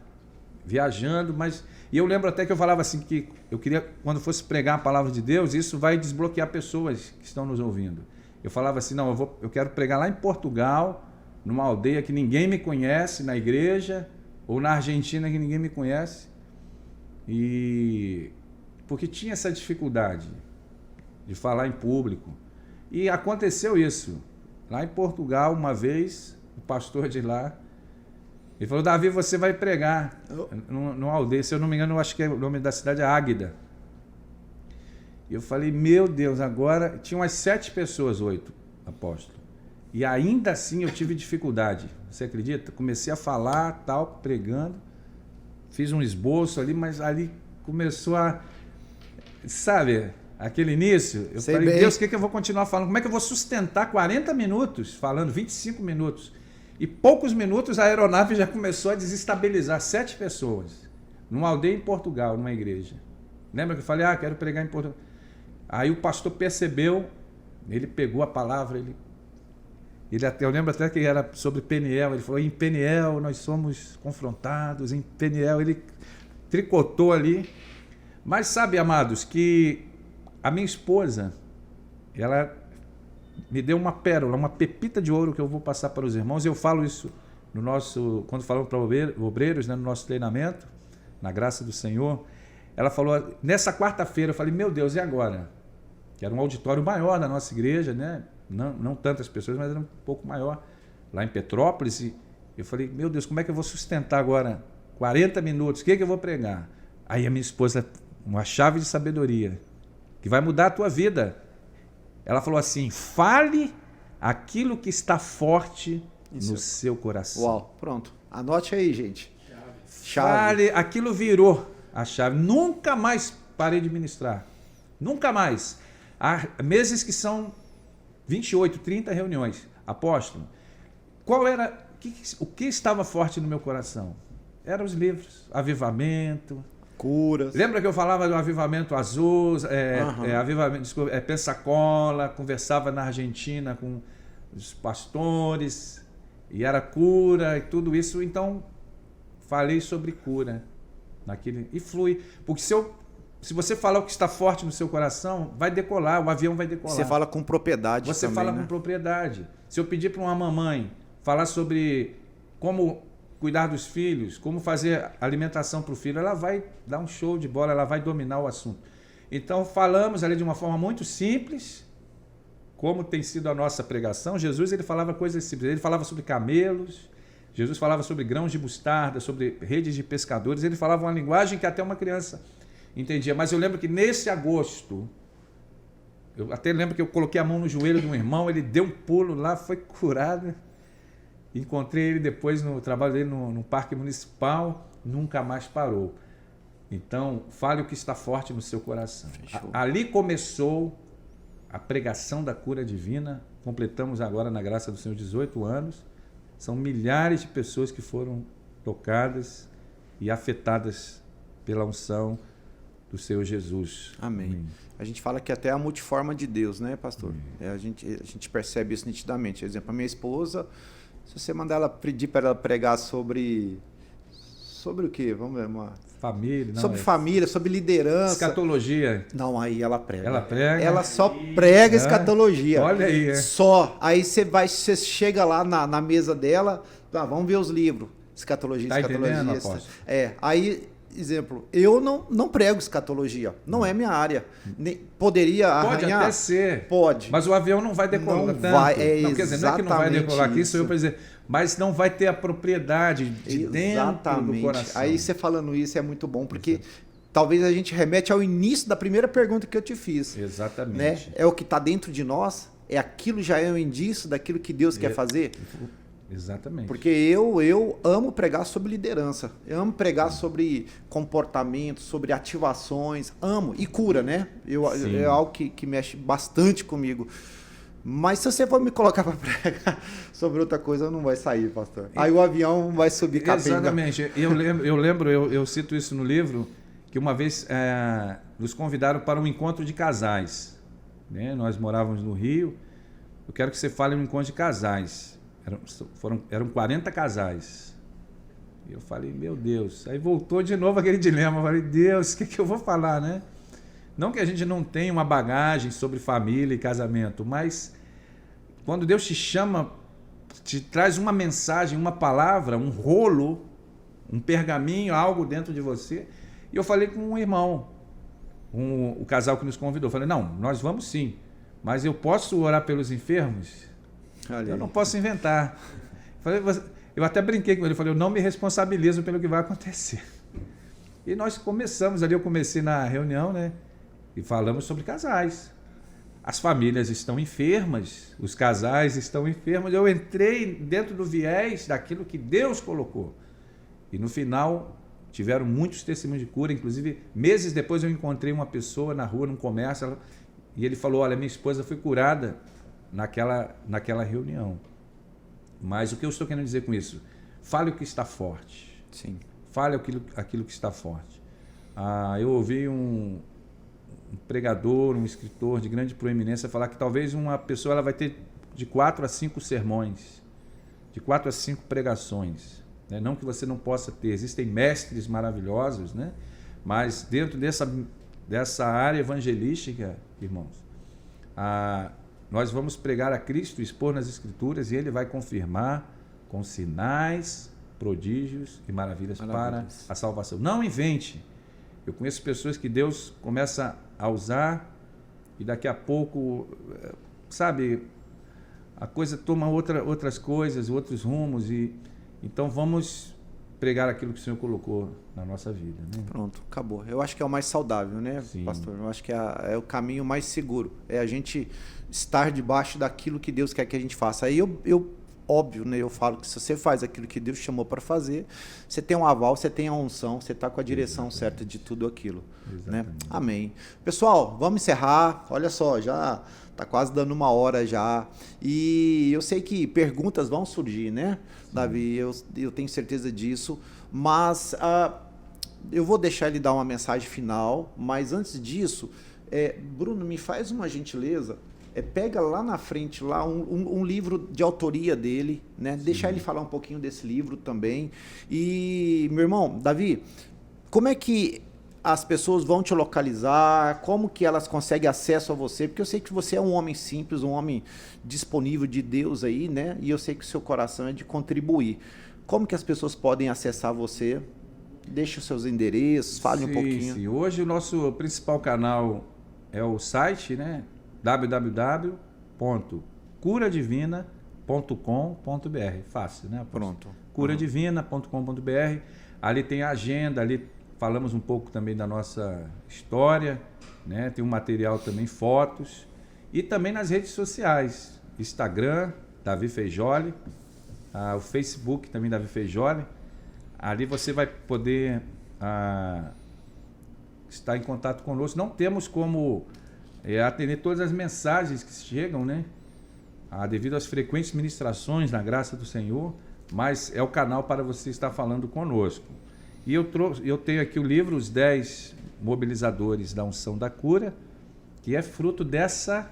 viajando, mas... E eu lembro até que eu falava assim, que eu queria, quando fosse pregar a palavra de Deus, isso vai desbloquear pessoas que estão nos ouvindo. Eu falava assim: não, eu quero pregar lá em Portugal, numa aldeia que ninguém me conhece, na igreja, ou na Argentina que ninguém me conhece. Porque tinha essa dificuldade de falar em público. E aconteceu isso. Lá em Portugal, uma vez, o pastor de lá, ele falou: Davi, você vai pregar numa aldeia. Se eu não me engano, eu acho que o nome da cidade é Águeda. E eu falei: meu Deus, agora... Tinha umas 7 pessoas, 8, apóstolo. E ainda assim eu tive dificuldade. Você acredita? Comecei a falar, tal, pregando. Fiz um esboço ali, mas ali começou a... Sabe, aquele início? Eu falei: Deus, o que eu vou continuar falando? Como é que eu vou sustentar 40 minutos falando, 25 minutos? E poucos minutos a aeronave já começou a desestabilizar 7 pessoas. Numa aldeia em Portugal, numa igreja. Lembra que eu falei: quero pregar em Portugal. Aí o pastor percebeu, ele pegou a palavra, eu lembro até que era sobre Peniel, ele falou: em Peniel nós somos confrontados, em Peniel, ele tricotou ali. Mas sabe, amados, que a minha esposa, ela me deu uma pérola, uma pepita de ouro que eu vou passar para os irmãos. Eu falo isso quando falamos para obreiros, né, no nosso treinamento, na graça do Senhor. Ela falou, nessa quarta-feira, eu falei: meu Deus, e agora? Que era um auditório maior da nossa igreja, né? Não tantas pessoas, mas era um pouco maior, lá em Petrópolis. E eu falei: meu Deus, como é que eu vou sustentar agora 40 minutos? O que eu vou pregar? Aí a minha esposa, uma chave de sabedoria, que vai mudar a tua vida. Ela falou assim: fale aquilo que está forte no seu coração.
Uau, pronto. Anote aí, gente.
Chave. Fale, aquilo virou a chave. Nunca mais parei de ministrar. Nunca mais. Há meses que são 28, 30 reuniões. Apóstolo, o que estava forte no meu coração? Eram os livros, avivamento,
curas.
Lembra que eu falava do avivamento azul, Pensacola, conversava na Argentina com os pastores, e era cura e tudo isso. Então, falei sobre cura e flui. Porque se você falar o que está forte no seu coração, vai decolar, o avião vai decolar.
Você fala com propriedade
Você
também,
fala
né?
com propriedade. Se eu pedir para uma mamãe falar sobre como cuidar dos filhos, como fazer alimentação para o filho, ela vai dar um show de bola, ela vai dominar o assunto. Então, falamos ali de uma forma muito simples, como tem sido a nossa pregação. Jesus, ele falava coisas simples. Ele falava sobre camelos, Jesus falava sobre grãos de mostarda, sobre redes de pescadores. Ele falava uma linguagem que até uma criança entendia. Mas eu lembro que nesse agosto, eu até lembro que eu coloquei a mão no joelho de um irmão, ele deu um pulo lá, foi curado. Encontrei ele depois no trabalho dele no Parque Municipal, nunca mais parou. Então, fale o que está forte no seu coração. Ali começou a pregação da cura divina. Completamos agora, na graça do Senhor, 18 anos. São milhares de pessoas que foram tocadas e afetadas pela unção do Senhor Jesus.
Amém. Amém. A gente fala que até a multiforma de Deus, né, pastor? A gente percebe isso nitidamente. Por exemplo, a minha esposa, se você mandar ela pedir para ela pregar sobre Sobre o quê? Vamos ver,
Família. Não,
sobre família, sobre liderança.
Escatologia.
Não, aí ela prega.
Ela prega.
Ela só prega escatologia.
Olha aí.
Só. Aí você chega lá na mesa dela, vamos ver os livros. Escatologia,
tá
escatologia.
Entendendo, apóstolo?
Aí, exemplo, eu não prego escatologia. Não é minha área. Poderia arranhar?
Pode até ser.
Pode.
Mas o avião não vai decolar
Não
tanto.
vai,
não, quer dizer, não é que não vai decolar aqui, sou eu para dizer. Mas não vai ter a propriedade de dentro do coração.
Aí você falando isso é muito bom, porque talvez a gente remete ao início da primeira pergunta que eu te fiz.
Exatamente.
Né? É o que está dentro de nós? É aquilo já é um indício daquilo que Deus quer fazer?
Exatamente.
Porque eu amo pregar sobre liderança, eu amo pregar sobre comportamento, sobre ativações, amo, e cura, né? É algo que mexe bastante comigo. Mas se você for me colocar para pregar sobre outra coisa, não vai sair, pastor. Aí o avião vai subir capenga.
Exatamente. Eu cito isso no livro, que uma vez nos convidaram para um encontro de casais. Né? Nós morávamos no Rio. Eu quero que você fale um encontro de casais. Eram 40 casais. E eu falei, meu Deus. Aí voltou de novo aquele dilema. Eu falei, Deus, o que eu vou falar, né? Não que a gente não tenha uma bagagem sobre família e casamento, mas quando Deus te chama, te traz uma mensagem, uma palavra, um rolo, um pergaminho, algo dentro de você. E eu falei com um irmão, o casal que nos convidou. Eu falei, não, nós vamos sim, mas eu posso orar pelos enfermos? Eu não posso inventar. Eu até brinquei com ele, falei, eu não me responsabilizo pelo que vai acontecer. E nós começamos ali, eu comecei na reunião, né? E falamos sobre casais. As famílias estão enfermas, os casais estão enfermos. Eu entrei dentro do viés daquilo que Deus colocou. E no final, tiveram muitos testemunhos de cura. Inclusive, meses depois eu encontrei uma pessoa na rua, num comércio, e ele falou, olha, minha esposa foi curada naquela reunião. Mas o que eu estou querendo dizer com isso? Fale o que está forte.
Sim.
Fale aquilo que está forte. Eu ouvi um pregador, um escritor de grande proeminência falar que talvez uma pessoa ela vai ter de 4 a 5 sermões, de 4 a 5 pregações. Né? Não que você não possa ter, existem mestres maravilhosos, né? Mas dentro dessa área evangelística, irmãos, nós vamos pregar a Cristo, expor nas Escrituras, e Ele vai confirmar com sinais, prodígios e maravilhas para a salvação. Não invente. Eu conheço pessoas que Deus começa a usar e daqui a pouco, sabe, a coisa toma outras coisas, outros rumos. Então vamos pregar aquilo que o Senhor colocou na nossa vida. Né?
Pronto, acabou. Eu acho que é o mais saudável, né,
Sim.
pastor? Eu acho que é o caminho mais seguro. É a gente estar debaixo daquilo que Deus quer que a gente faça. Aí óbvio, né? Eu falo que se você faz aquilo que Deus chamou para fazer, você tem um aval, você tem a unção, você está com a direção certa de tudo aquilo. Né? Amém. Pessoal, vamos encerrar. Olha só, já está quase dando 1 hora já. E eu sei que perguntas vão surgir, né, Davi? Eu tenho certeza disso. Mas eu vou deixar ele dar uma mensagem final. Mas antes disso, Bruno, me faz uma gentileza. Pega lá na frente lá um livro de autoria dele, né? Deixar ele falar um pouquinho desse livro também. E, meu irmão, Davi, como é que as pessoas vão te localizar? Como que elas conseguem acesso a você? Porque eu sei que você é um homem simples, um homem disponível de Deus aí, né? E eu sei que o seu coração é de contribuir. Como que as pessoas podem acessar você? Deixe os seus endereços, fale um pouquinho.
Sim. Hoje o nosso principal canal é o site, né? www.curadivina.com.br. Fácil, né?
Pronto.
Curadivina.com.br. Ali tem a agenda, ali falamos um pouco também da nossa história, né? Tem um material também, fotos. E também nas redes sociais. Instagram, Davi Feijoli. O Facebook também, Davi Feijoli. Ali você vai poder estar em contato conosco. Não temos como atender todas as mensagens que chegam, né? Devido às frequentes ministrações na graça do Senhor, mas é o canal para você estar falando conosco. E eu tenho aqui o livro Os 10 Mobilizadores da Unção da Cura, que é fruto dessa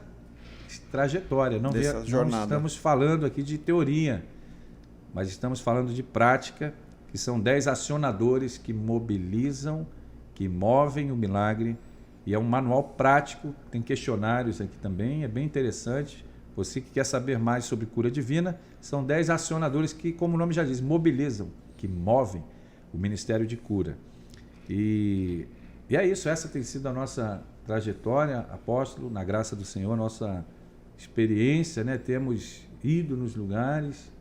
trajetória. Não estamos falando aqui de teoria, mas estamos falando de prática, que são 10 acionadores que mobilizam, que movem o milagre. E é um manual prático, tem questionários aqui também, é bem interessante. Você que quer saber mais sobre cura divina, são 10 acionadores que, como o nome já diz, mobilizam, que movem o ministério de cura. E é isso, essa tem sido a nossa trajetória, apóstolo, na graça do Senhor, nossa experiência, né? Temos ido nos lugares,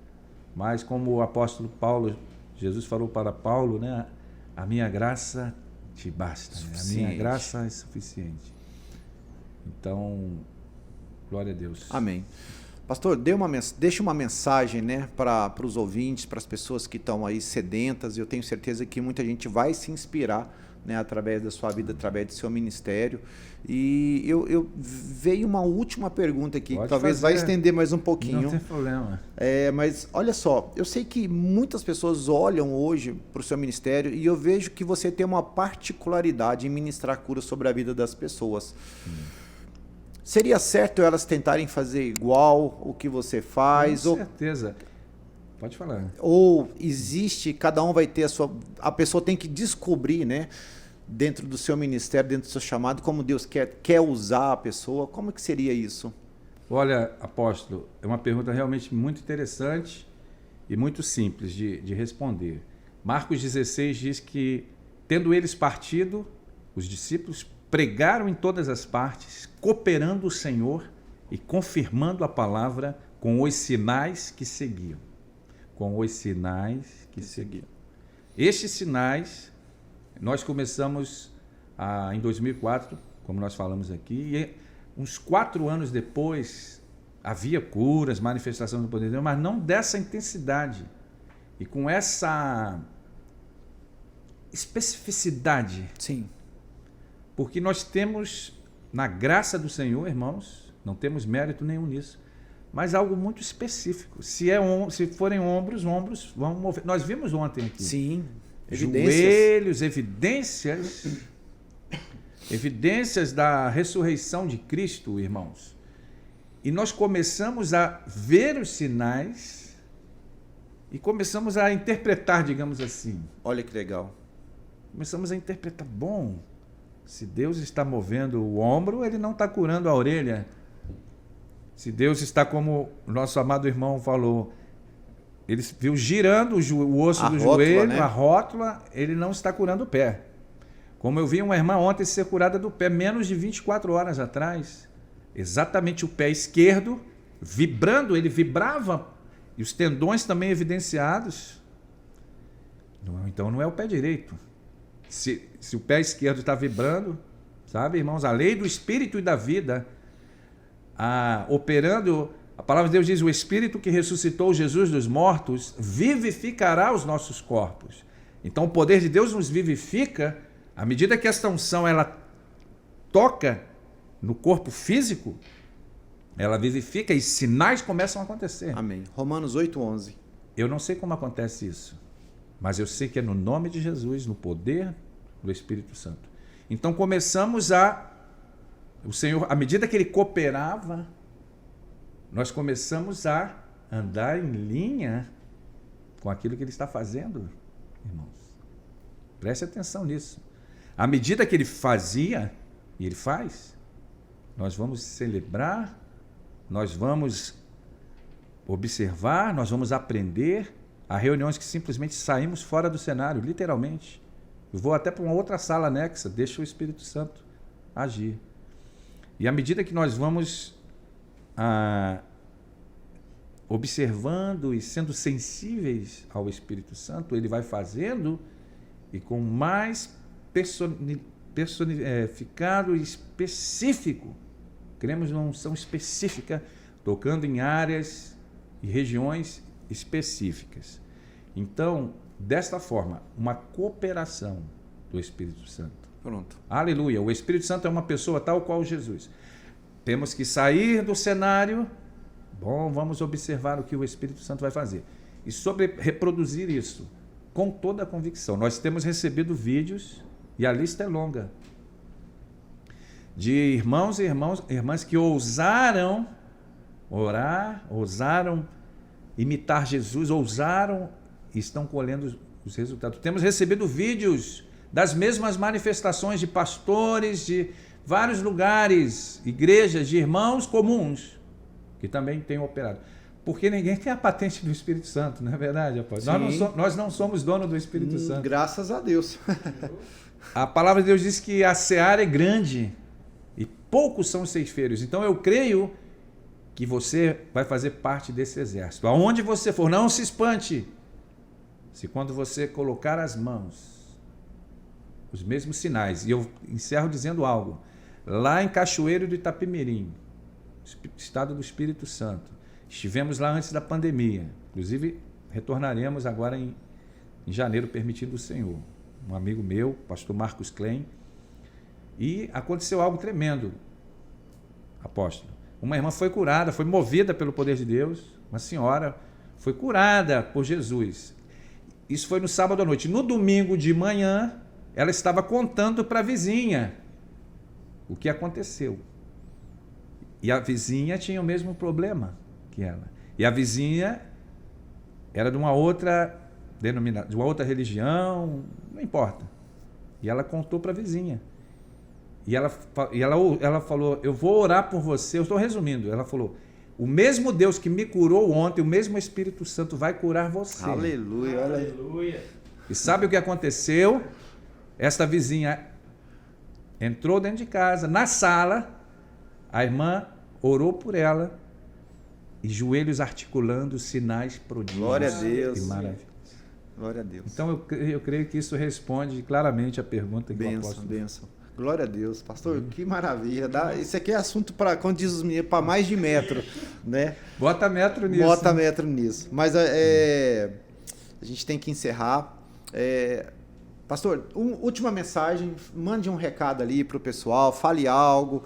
mas como o apóstolo Paulo, Jesus falou para Paulo, né? A minha graça te basta, né? A minha graça é suficiente. Então, glória a Deus.
Amém. Pastor, deixa uma mensagem, né, para os ouvintes, para as pessoas que estão aí sedentas. Eu tenho certeza que muita gente vai se inspirar, né, através da sua vida, através do seu ministério. E eu veio uma última pergunta aqui, que talvez vai estender mais um pouquinho.
Não tem problema.
Mas olha só, eu sei que muitas pessoas olham hoje para o seu ministério e eu vejo que você tem uma particularidade em ministrar cura sobre a vida das pessoas. Seria certo elas tentarem fazer igual o que você faz?
Com certeza. Pode falar.
Ou existe, cada um vai ter a sua... A pessoa tem que descobrir, né, dentro do seu ministério, dentro do seu chamado, como Deus quer usar a pessoa. Como que seria isso?
Olha, apóstolo, é uma pergunta realmente muito interessante e muito simples de responder. Marcos 16 diz que, tendo eles partido, os discípulos pregaram em todas as partes, cooperando o Senhor e confirmando a palavra com os sinais que seguiam. Com os sinais que seguiam. Estes sinais, nós começamos em 2004, como nós falamos aqui, e uns 4 anos depois, havia curas, manifestação do poder de Deus, mas não dessa intensidade e com essa especificidade.
Sim.
Porque nós temos, na graça do Senhor, irmãos, não temos mérito nenhum nisso, mas algo muito específico. Se forem ombros vão mover. Nós vimos ontem aqui.
Sim.
Joelhos, evidências da ressurreição de Cristo, irmãos. E nós começamos a ver os sinais e começamos a interpretar, digamos assim.
Olha que legal.
Começamos a interpretar, bom, se Deus está movendo o ombro, Ele não está curando a orelha. Se Deus está, como o nosso amado irmão falou, ele viu girando o osso do joelho, né? A rótula, Ele não está curando o pé. Como eu vi uma irmã ontem ser curada do pé, menos de 24 horas atrás. Exatamente o pé esquerdo, vibrando, ele vibrava, e os tendões também evidenciados. Então não é o pé direito. Se o pé esquerdo está vibrando, sabe, irmãos, a lei do espírito e da vida, operando, a palavra de Deus diz, o Espírito que ressuscitou Jesus dos mortos vivificará os nossos corpos. Então o poder de Deus nos vivifica, à medida que esta unção ela toca no corpo físico, ela vivifica e sinais começam a acontecer.
Amém. Romanos 8:11.
Eu não sei como acontece isso, mas eu sei que é no nome de Jesus, no poder do Espírito Santo. Então começamos o Senhor, à medida que Ele cooperava, nós começamos a andar em linha com aquilo que Ele está fazendo, irmãos. Preste atenção nisso. À medida que Ele fazia, e Ele faz, nós vamos celebrar, nós vamos observar, nós vamos aprender. Há reuniões que simplesmente saímos fora do cenário, literalmente. Eu vou até para uma outra sala anexa, deixa o Espírito Santo agir. E à medida que nós vamos observando e sendo sensíveis ao Espírito Santo, Ele vai fazendo e com mais personificado e específico. Queremos uma unção específica, tocando em áreas e regiões específicas. Então, desta forma, uma cooperação do Espírito Santo.
Pronto.
Aleluia. O Espírito Santo é uma pessoa tal qual Jesus. Temos que sair do cenário. Bom, vamos observar o que o Espírito Santo vai fazer. E sobre reproduzir isso com toda a convicção. Nós temos recebido vídeos, e a lista é longa, de irmãos e irmãs que ousaram orar, ousaram imitar Jesus, ousaram e estão colhendo os resultados. Temos recebido vídeos das mesmas manifestações de pastores de vários lugares, igrejas, de irmãos comuns, que também têm operado. Porque ninguém tem a patente do Espírito Santo, não é verdade, apóstolo? Nós não somos dono do Espírito Santo.
Graças a Deus.
A palavra de Deus diz que a seara é grande e poucos são os ceifeiros. Então eu creio que você vai fazer parte desse exército. Aonde você for, não se espante. Se quando você colocar as mãos, os mesmos sinais, e eu encerro dizendo algo, lá em Cachoeiro do Itapemirim, estado do Espírito Santo, estivemos lá antes da pandemia, inclusive retornaremos agora em janeiro, permitido o Senhor. Um amigo meu, pastor Marcos Klein, e aconteceu algo tremendo, apóstolo. Uma irmã foi curada, foi movida pelo poder de Deus, uma senhora foi curada por Jesus. Isso foi no sábado à noite. No domingo de manhã, ela estava contando para a vizinha o que aconteceu. E a vizinha tinha o mesmo problema que ela. E a vizinha era de uma outra denominação, de uma outra religião, não importa. E ela contou para a vizinha. E ela falou, eu vou orar por você. Eu estou resumindo. Ela falou, o mesmo Deus que me curou ontem, o mesmo Espírito Santo vai curar você.
Aleluia,
Aleluia.
E sabe o que aconteceu? Esta vizinha entrou dentro de casa, na sala, a irmã orou por ela e joelhos articulando sinais prodígios.
Glória a Deus.
E maravilhas.
Glória a Deus.
Então eu creio que isso responde claramente a pergunta que o apóstolo fez.
Bênção. Glória a Deus, pastor, que maravilha. Isso aqui é assunto para, quando diz os meninos, para mais de metro, né?
Bota metro nisso.
Bota metro nisso. Mas a gente tem que encerrar. Pastor, última mensagem, mande um recado ali para o pessoal, fale algo,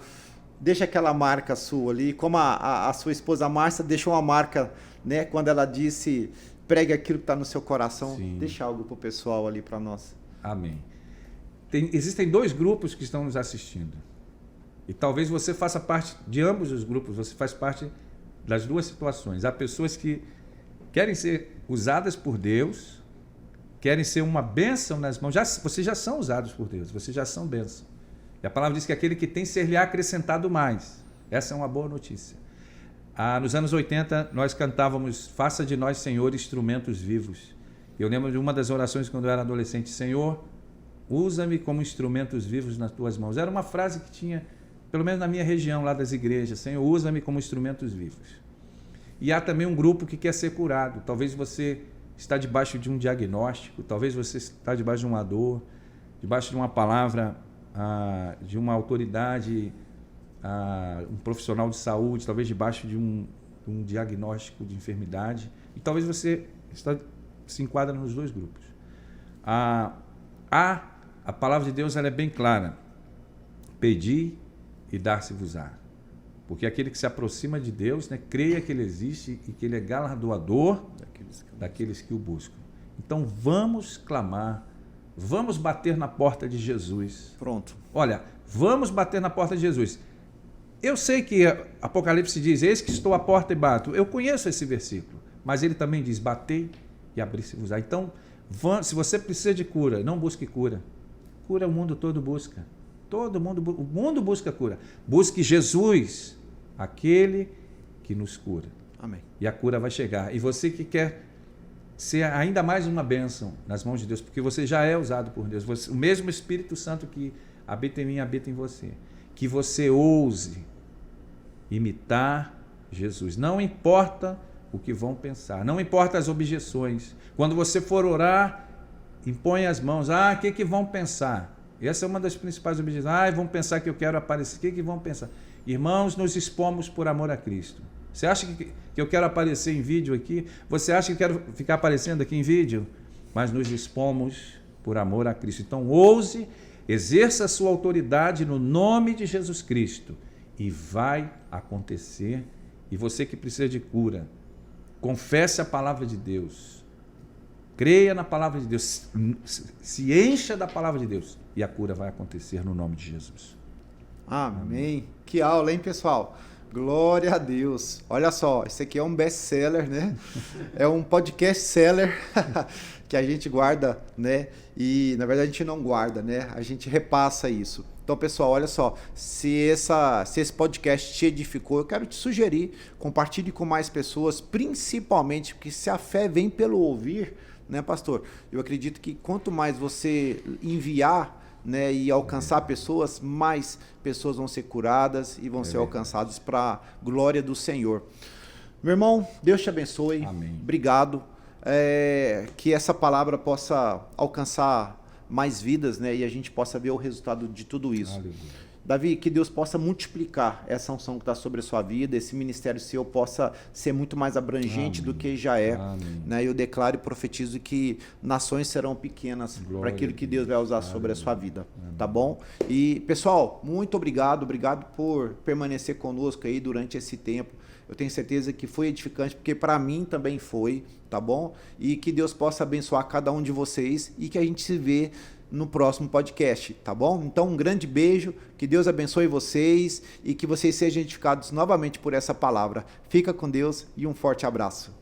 deixa aquela marca sua ali, como a sua esposa Márcia deixou uma marca, né, quando ela disse, pregue aquilo que está no seu coração. Sim. Deixa algo para o pessoal ali, para nós.
Amém. Existem 2 grupos que estão nos assistindo. E talvez você faça parte de ambos os grupos, você faz parte das 2 situações. Há pessoas que querem ser usadas por Deus, querem ser uma bênção nas mãos. Vocês já são usados por Deus, vocês já são bênção. E a palavra diz que aquele que tem ser-lhe acrescentado mais. Essa é uma boa notícia. Nos anos 80, nós cantávamos, faça de nós, Senhor, instrumentos vivos. Eu lembro de uma das orações quando eu era adolescente, Senhor, usa-me como instrumentos vivos nas tuas mãos. Era uma frase que tinha, pelo menos na minha região lá das igrejas, Senhor, usa-me como instrumentos vivos. E há também um grupo que quer ser curado. Talvez você está debaixo de um diagnóstico, talvez você está debaixo de uma dor, debaixo de uma palavra, de uma autoridade, um profissional de saúde, talvez debaixo de um diagnóstico de enfermidade. E talvez você se enquadra nos 2 grupos. A palavra de Deus ela é bem clara. Pedi e dar-se-vos-á. Porque aquele que se aproxima de Deus, né, creia que Ele existe e que Ele é galardoador daqueles que o buscam. Então vamos clamar, vamos bater na porta de Jesus.
Pronto.
Olha, vamos bater na porta de Jesus. Eu sei que Apocalipse diz, eis que estou à porta e bato. Eu conheço esse versículo, mas ele também diz, batei e abri-se-vos-á. Então, se você precisa de cura, não busque cura. Cura o mundo todo busca. O mundo busca cura. Busque Jesus, aquele que nos cura.
Amém.
E a cura vai chegar. E você que quer ser ainda mais uma bênção nas mãos de Deus, porque você já é usado por Deus. O mesmo Espírito Santo que habita em mim, habita em você. Que você ouse imitar Jesus. Não importa o que vão pensar, não importa as objeções. Quando você for orar, impõe as mãos. O que vão pensar? Essa é uma das principais objeções. Vão pensar que eu quero aparecer. O que vão pensar? Irmãos, nos expomos por amor a Cristo. Você acha que eu quero aparecer em vídeo aqui? Você acha que eu quero ficar aparecendo aqui em vídeo? Mas nos expomos por amor a Cristo. Então, ouse, exerça a sua autoridade no nome de Jesus Cristo e vai acontecer. E você que precisa de cura, confesse a palavra de Deus, creia na palavra de Deus, se encha da palavra de Deus e a cura vai acontecer no nome de Jesus.
Amém. Que aula, hein, pessoal? Glória a Deus. Olha só, esse aqui é um best-seller, né? É um podcast seller. que a gente guarda, né? E na verdade a gente não guarda, né? A gente repassa isso. Então, pessoal, olha só, se esse podcast te edificou, eu quero te sugerir, compartilhe com mais pessoas, principalmente porque se a fé vem pelo ouvir, né, pastor? Eu acredito que quanto mais você enviar, né, e alcançar pessoas, mais pessoas vão ser curadas e vão ser alcançadas para a glória do Senhor. Meu irmão, Deus te abençoe.
Amém.
Obrigado. Que essa palavra possa alcançar mais vidas, né, e a gente possa ver o resultado de tudo isso.
Aleluia.
Davi, que Deus possa multiplicar essa unção que está sobre a sua vida, esse ministério seu possa ser muito mais abrangente do que já é. Né? Eu declaro e profetizo que nações serão pequenas para aquilo que Deus vai usar sobre a sua vida. Tá bom? E, pessoal, muito obrigado por permanecer conosco aí durante esse tempo. Eu tenho certeza que foi edificante, porque para mim também foi, tá bom? E que Deus possa abençoar cada um de vocês e que a gente se vê no próximo podcast, tá bom? Então, um grande beijo, que Deus abençoe vocês e que vocês sejam edificados novamente por essa palavra. Fica com Deus e um forte abraço.